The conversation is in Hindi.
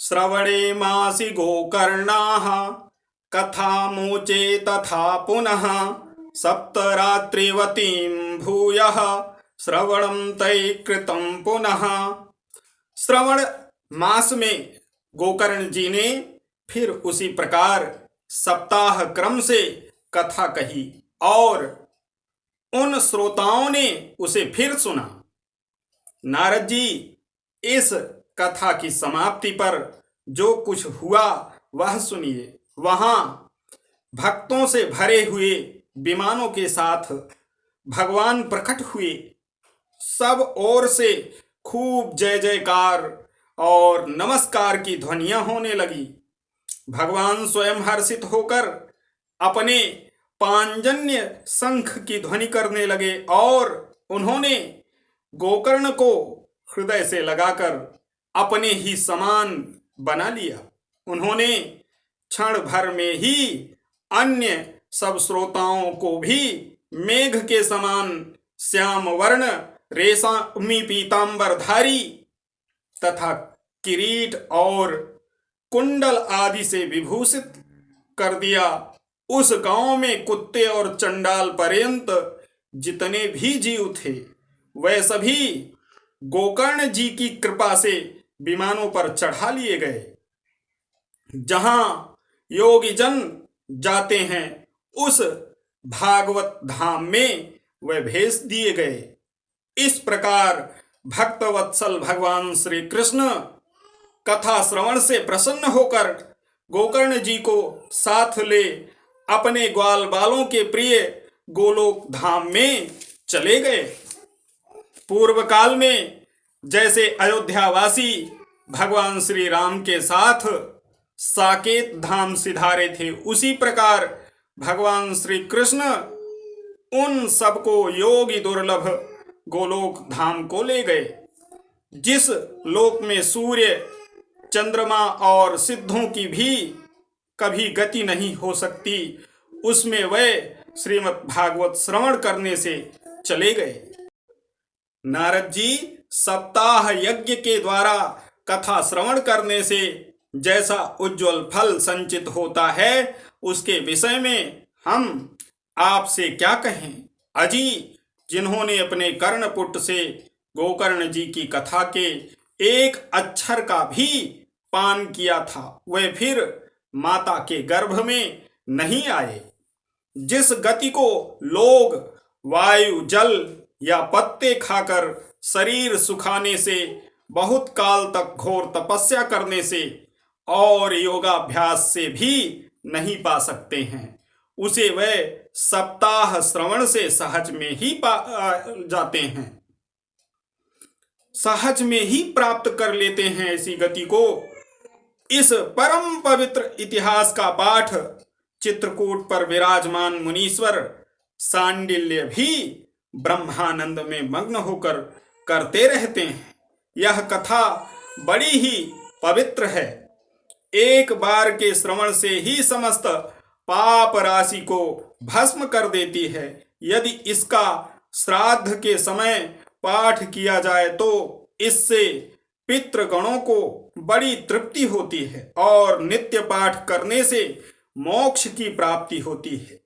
श्रवणे मासि गोकर्णाः कथामोचे तथा पुनः सप्तरात्रिवतीं भूयः श्रवणं तै कृतं पुनः। श्रवण मास में गोकर्ण जी ने फिर उसी प्रकार सप्ताह क्रम से कथा कही और उन श्रोताओं ने उसे फिर सुना। नारद जी इस कथा की समाप्ति पर जो कुछ हुआ वह सुनिए। वहां भक्तों से भरे हुए विमानों के साथ भगवान प्रकट हुए। सब ओर से खूब जय जयकार और नमस्कार की ध्वनियां होने लगी। भगवान स्वयं हर्षित होकर अपने पांजन्य शंख की ध्वनि करने लगे और उन्होंने गोकर्ण को हृदय से लगाकर अपने ही समान बना लिया। उन्होंने क्षण भर में ही अन्य सब श्रोताओं को भी मेघ के समान श्याम वर्ण रेशमी पीतांबरधारी तथा किरीट और कुंडल आदि से विभूषित कर दिया। उस गांव में कुत्ते और चंडाल पर्यंत जितने भी जीव थे वे सभी गोकर्ण जी की कृपा से विमानों पर चढ़ा लिए गए। जहां योगी जन जाते हैं उस भागवत धाम में वे भेज दिए गए। इस प्रकार भक्तवत्सल भगवान श्री कृष्ण कथा श्रवण से प्रसन्न होकर गोकर्ण जी को साथ ले अपने ग्वाल बालों के प्रिय गोलोक धाम में चले गए। पूर्व काल में जैसे अयोध्यावासी भगवान श्री राम के साथ साकेत धाम सिधारे थे, उसी प्रकार भगवान श्री कृष्ण उन सबको योगी दुर्लभ गोलोक धाम को ले गए। जिस लोक में सूर्य चंद्रमा और सिद्धों की भी कभी गति नहीं हो सकती, उसमें वे श्रीमद् भागवत श्रवण करने से चले गए। नारद जी सप्ताह यज्ञ के द्वारा कथा श्रवण करने से जैसा उज्जवल फल संचित होता है उसके विषय में हम आपसे क्या कहें। अजी जिन्होंने अपने कर्णपुट से गोकर्ण जी की कथा के एक अक्षर का भी पान किया था, वे फिर माता के गर्भ में नहीं आए। जिस गति को लोग वायु जल या पत्ते खाकर शरीर सुखाने से, बहुत काल तक घोर तपस्या करने से और योगाभ्यास से भी नहीं पा सकते हैं, उसे वे सप्ताह श्रवण से सहज में ही पा जाते हैं, सहज में ही प्राप्त कर लेते हैं ऐसी गति को। इस परम पवित्र इतिहास का पाठ चित्रकूट पर विराजमान मुनीश्वर सांडिल्य भी ब्रह्मानंद में मग्न होकर करते रहते हैं। यह कथा बड़ी ही पवित्र है। एक बार के श्रवण से ही समस्त पाप राशि को भस्म कर देती है। यदि इसका श्राद्ध के समय पाठ किया जाए तो इससे पितृगणों को बड़ी तृप्ति होती है और नित्य पाठ करने से मोक्ष की प्राप्ति होती है।